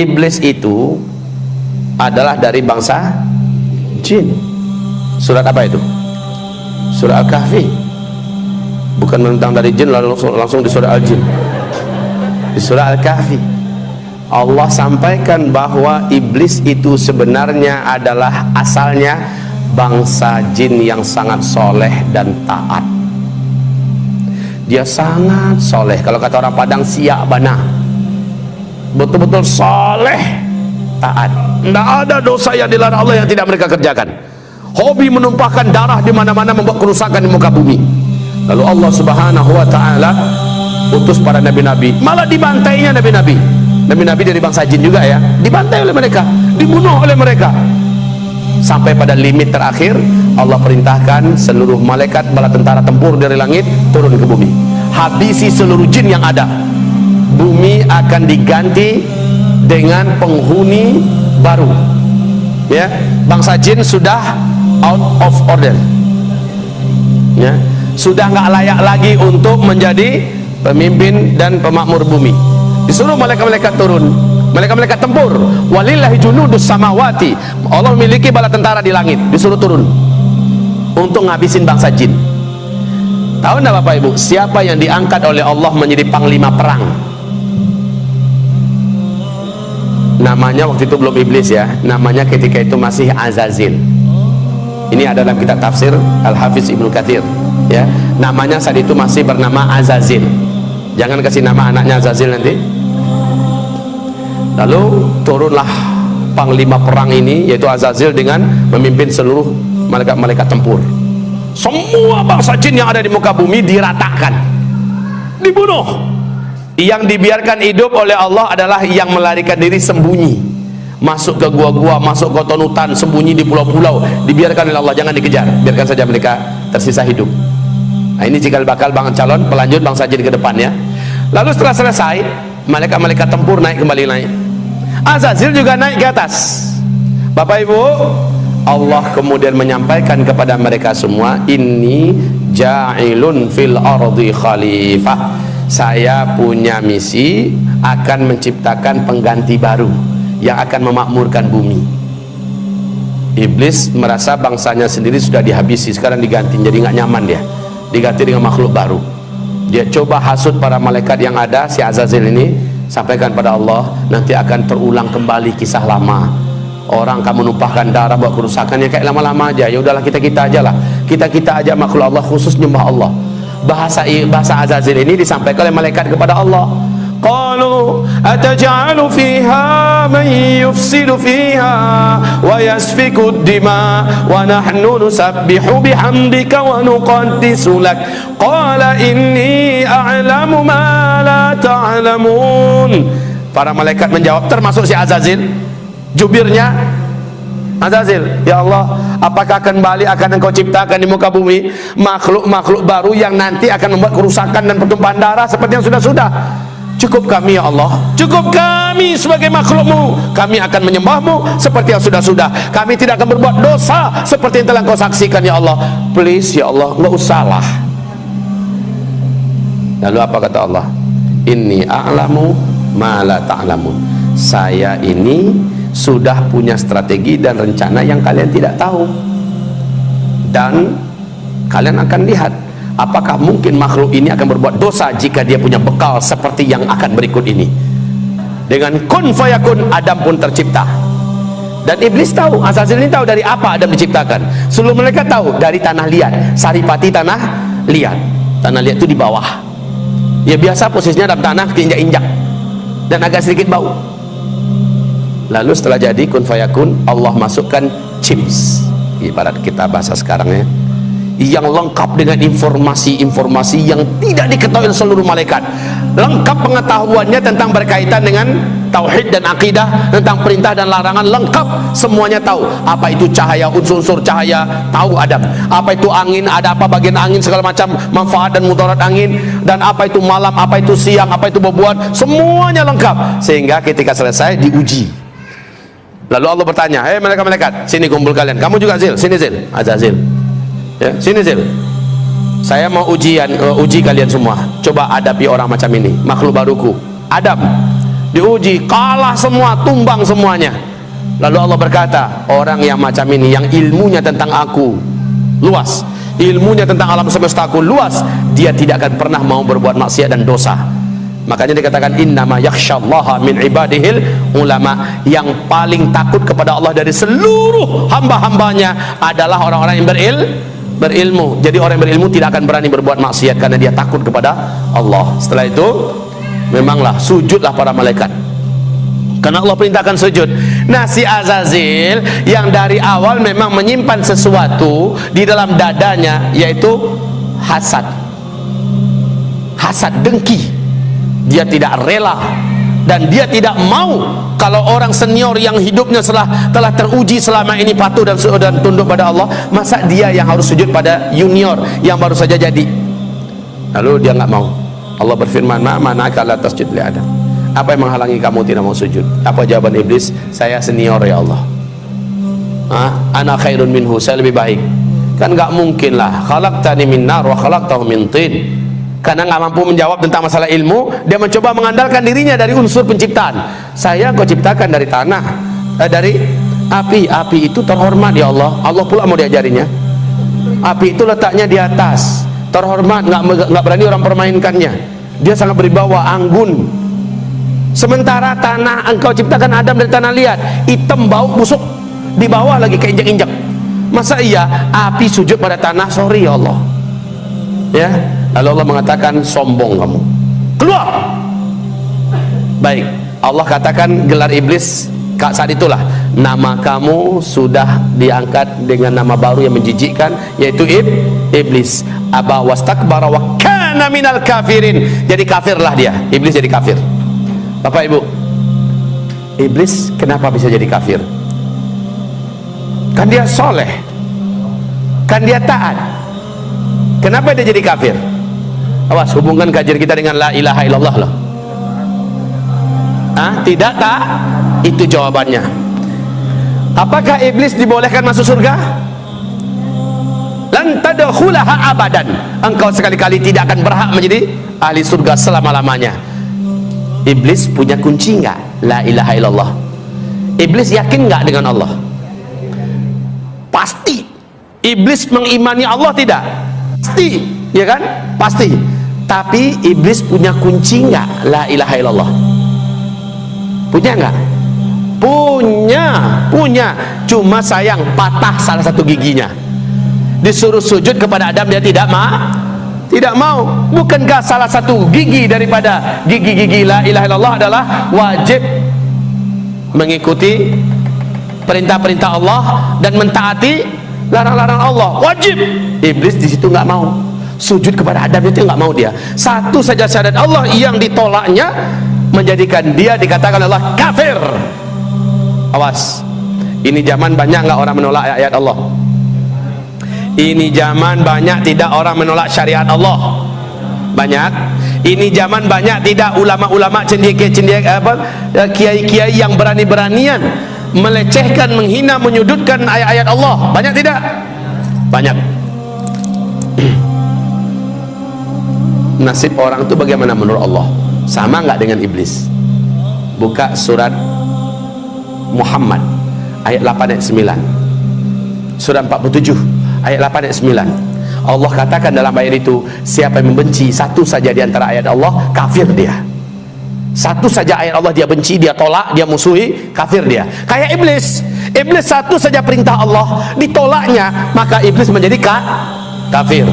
iblis itu adalah dari bangsa jin. Surat apa itu? Surat Al-Kahfi. Bukan menentang dari jin lalu langsung di surat Al-Jin. Di surat Al-Kahfi Allah sampaikan bahwa iblis itu sebenarnya adalah asalnya bangsa jin yang sangat soleh dan taat. Dia sangat soleh, kalau kata orang Padang siak bana, betul-betul soleh, taat. Tidak ada dosa yang dilarang Allah yang tidak mereka kerjakan. Hobi menumpahkan darah di mana-mana, membuat kerusakan di muka bumi. Lalu Allah Subhanahu wa taala utus para nabi-nabi, malah dibantainya nabi-nabi. Nabi-nabi dari bangsa jin juga ya, dibantai oleh mereka, dibunuh oleh mereka. Sampai pada limit terakhir Allah perintahkan seluruh malaikat bala tentara tempur dari langit turun ke bumi, habisi seluruh jin yang ada. Bumi akan diganti dengan penghuni baru ya. Bangsa jin sudah out of order ya, sudah nggak layak lagi untuk menjadi pemimpin dan pemakmur bumi. Disuruh malaikat-malaikat turun, malaikat-malaikat tempur. Walillahi junudus samawati, Allah memiliki bala tentara di langit, disuruh turun untuk ngabisin bangsa jin. Tahu enggak Bapak Ibu, siapa yang diangkat oleh Allah menjadi panglima perang? Namanya waktu itu belum iblis ya, namanya ketika itu masih Azazil. Ini ada dalam kitab tafsir Al-Hafiz Ibnu Katsir ya, namanya saat itu masih bernama Azazil. Jangan kasih nama anaknya Azazil nanti. Lalu turunlah panglima perang ini, yaitu Azazil, dengan memimpin seluruh malaikat-malaikat tempur. Semua bangsa jin yang ada di muka bumi diratakan, dibunuh. Yang dibiarkan hidup oleh Allah adalah yang melarikan diri sembunyi, masuk ke gua-gua, masuk ke hutan, sembunyi di pulau-pulau, dibiarkan oleh Allah, jangan dikejar, biarkan saja mereka tersisa hidup. Nah, ini cikal bakal calon pelanjut bangsa jin ke depan ya. Lalu setelah selesai, malaikat-malaikat tempur naik kembali naik. Azazil juga naik ke atas. Bapak Ibu, Allah kemudian menyampaikan kepada mereka semua, inni ja'ilun fil ardi khalifah. Saya punya misi akan menciptakan pengganti baru yang akan memakmurkan bumi. Iblis merasa bangsanya sendiri sudah dihabisi, sekarang diganti, jadi nggak nyaman dia, diganti dengan makhluk baru. Dia coba hasut para malaikat yang ada, si Azazil ini, sampaikan pada Allah, nanti akan terulang kembali kisah lama. Orang kamu numpahkan darah buat kerusakan, ya kayak lama-lama aja. Ya udahlah, kita aja lah, kita aja makhluk Allah, khusus nyembah Allah. Bahasa Azazil ini disampaikan oleh malaikat kepada Allah. Qalu ataj'alu fiha man yufsidu fiha wa yasfiku ad-dima wa nahnu nusabbihu bihamdika wa nuqaddisu lak. Qala inni a'lamu ma la ta'lamun. Para malaikat menjawab, termasuk si Azazil, jubirnya Azazil, ya Allah, apakah kembali akan engkau ciptakan di muka bumi makhluk-makhluk baru yang nanti akan membuat kerusakan dan pertumpahan darah seperti yang sudah-sudah? Cukup kami ya Allah, cukup kami sebagai makhlukmu, kami akan menyembahmu seperti yang sudah-sudah, kami tidak akan berbuat dosa seperti yang telah kau saksikan ya Allah. Please ya Allah, nggak usahlah. Lalu apa kata Allah? Inni a'lamu ma la ta'lamun. Saya ini sudah punya strategi dan rencana yang kalian tidak tahu, dan kalian akan lihat apakah mungkin makhluk ini akan berbuat dosa jika dia punya bekal seperti yang akan berikut ini. Dengan kun fayakun, Adam pun tercipta. Dan iblis tahu, Azazil ini tahu dari apa Adam diciptakan. Seluruh mereka tahu dari tanah liat, saripati tanah liat. Tanah liat itu di bawah ya, biasa posisinya dalam tanah, keinjak-injak dan agak sedikit bau. Lalu setelah jadi kun fayakun, Allah masukkan chips, ibarat kita bahasa sekarang ya, yang lengkap dengan informasi-informasi yang tidak diketahui oleh seluruh malaikat. Lengkap pengetahuannya tentang berkaitan dengan tauhid dan akidah, tentang perintah dan larangan, lengkap semuanya tahu. Apa itu cahaya, unsur-unsur cahaya, tahu Adam. Apa itu angin, ada apa bagian angin, segala macam manfaat dan mudarat angin, dan apa itu malam, apa itu siang, apa itu bebuan, semuanya lengkap. Sehingga ketika selesai diuji. Lalu Allah bertanya, hei malaikat-malaikat, sini kumpul kalian. Kamu juga Zil, sini Zil, Azazil. Ya, sini Zil. Saya mau uji kalian semua. Coba hadapi orang macam ini, makhluk baruku. Adam, diuji, kalah semua, tumbang semuanya. Lalu Allah berkata, orang yang macam ini, yang ilmunya tentang aku luas, ilmunya tentang alam semesta aku luas, dia tidak akan pernah mau berbuat maksiat dan dosa. Makanya dikatakan innama yakhsyallaha min ibadihil ulama, yang paling takut kepada Allah dari seluruh hamba-hambanya adalah orang-orang yang berilmu. Jadi orang yang berilmu tidak akan berani berbuat maksiat karena dia takut kepada Allah. Setelah itu memanglah sujudlah para malaikat, karena Allah perintahkan sujud. Nah, si Azazil yang dari awal memang menyimpan sesuatu di dalam dadanya, yaitu hasad, dengki. Dia tidak rela dan dia tidak mau kalau orang senior yang hidupnya telah teruji selama ini patuh dan tunduk pada Allah, masa dia yang harus sujud pada junior yang baru saja jadi. Lalu dia nggak mau. Allah berfirman, ma mana'aka la tasjud li Adam. Apa yang menghalangi kamu tidak mau sujud? Apa jawaban iblis? Saya senior ya Allah. Ana khairun minhu, saya lebih baik. Kan nggak mungkin lah, khalaqtani min nar wa khalaqtahu min tin. Karena nggak mampu menjawab tentang masalah ilmu, dia mencoba mengandalkan dirinya dari unsur penciptaan. Saya kau ciptakan dari tanah, dari api. Api itu terhormat ya Allah. Allah pula mau diajarinya. Api itu letaknya di atas, terhormat, nggak berani orang permainkannya. Dia sangat berwibawa, anggun. Sementara tanah, engkau ciptakan Adam dari tanah liat, hitam, bau, busuk, di bawah lagi keinjak-injak. Masa iya api sujud pada tanah? Sorry ya Allah. Ya, lalu Allah mengatakan, sombong kamu, keluar. Baik, Allah katakan gelar iblis saat itulah, nama kamu sudah diangkat dengan nama baru yang menjijikkan, yaitu iblis. Aba wastakbara wa kana minal kafirin. Jadi kafirlah dia, iblis jadi kafir. Bapak Ibu, iblis kenapa bisa jadi kafir? Kan dia soleh, kan dia taat. Kenapa dia jadi kafir? Awas, hubungkan kajian kita dengan la ilaha illallah loh. Tidak tak? Itu jawabannya. Apakah iblis dibolehkan masuk surga? Lan tadkhulaha abadan. Engkau sekali-kali tidak akan berhak menjadi ahli surga selama-lamanya. Iblis punya kunci enggak? La ilaha illallah. Iblis yakin enggak dengan Allah? Pasti. Iblis mengimani Allah tidak? Pasti, ya kan? Pasti. Tapi iblis punya kunci enggak la ilaha illallah? Punya enggak? Punya. Cuma sayang patah salah satu giginya. Disuruh sujud kepada Adam, dia tidak mau. Bukankah salah satu gigi daripada gigi-gigi la ilaha illallah adalah wajib mengikuti perintah-perintah Allah dan mentaati larang-larang Allah, wajib. Iblis di situ nggak mau sujud kepada Adam, itu nggak mau dia. Satu saja syahadat Allah yang ditolaknya menjadikan dia dikatakan Allah kafir. Awas, ini zaman banyak nggak orang menolak ayat Allah. Ini zaman banyak tidak orang menolak syariat Allah. Banyak. Ini zaman banyak tidak ulama-ulama kiai-kiai yang berani-beranian melecehkan, menghina, menyudutkan ayat-ayat Allah. Banyak tidak? Banyak. Nasib orang itu bagaimana menurut Allah? Sama nggak dengan iblis? Buka surat Muhammad ayat 8 ayat 9. Surat 47 ayat 8 ayat 9. Allah katakan dalam ayat itu, siapa yang membenci satu saja di antara ayat Allah, kafir dia. Satu saja ayat Allah dia benci, dia tolak, dia musuhi, kafir dia. Kayak iblis. Iblis satu saja perintah Allah ditolaknya, maka iblis menjadi kafir.